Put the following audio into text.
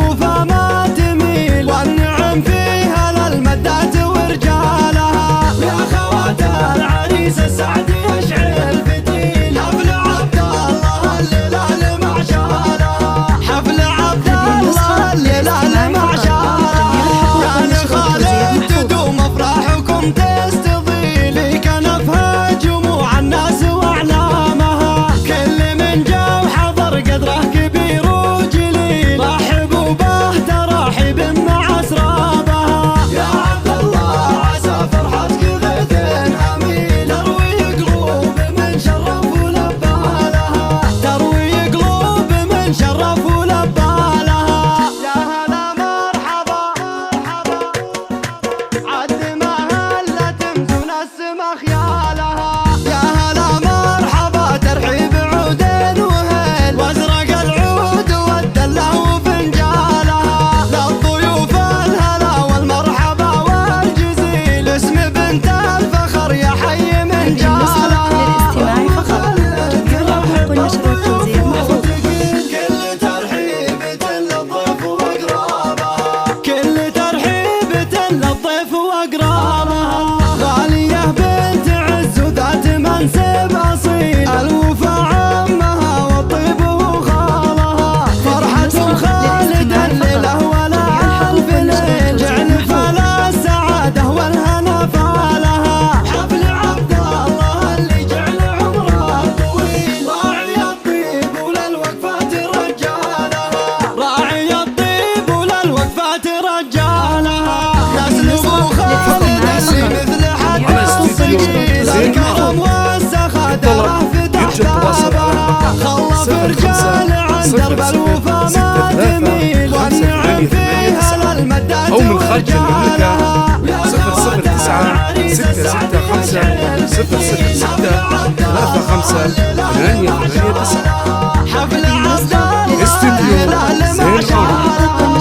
الوفا ما تميل، والنعم فيها للمدات ورجالها. يا خوات العريس السعد يشعل فتيل، حفل عبد الله الليلة لمعشالها، حفل عبد الله الليلة لمعشالها. يا لخالد تدوم افراحكم تستضيل، في كنفها جموع الناس واعلامها. كل من جا وحضر قدره كبير وجليل، رحبوا به تراحيب مع اسرابها. يا عبد الله عسى فرحتك غيث هميل، تروي قلوب من شرف ولبى لها، تروي قلوب من شرف ولبى لها. يا هلا مرحبا عد ما هلت مزون السما خيالها. يا هلا مرحبا ترحيب عود وهيل، وازرق العود والدله وفنجالها. للضيوف الهلا والمرحبا والجزيل، اسم بنت الفخر يا حي من جالها. للاستماع فقط. تذكروا حق النشر والتوزيع محفوظ. كل ترحيبة للضيف واقرابها، كل ترحيبة للضيف واقرابها. غالية بنت عز وذات منصب اصيل، الوفا عمها والطيب وخالها. فرحة خالد الليلة ولا الف ليل، جعل فلا السعادة والهنا فالها. حفل عبد الله اللي جعل عمره طويل، راعي الطيب وللوقفات رجالها، راعي الطيب وللوقفات رجالها. نسل ابو خالد اللي مثل حد الصقيل، الكرم والسخا داره فتح بابها. خلف رجال عن درب الوفا ما تميل، والنعم فيها للمدات أو من خارج المملكة. ورجالها. 009 665 006 35 889. حفل عبد الله استديو زين. لمعشالها.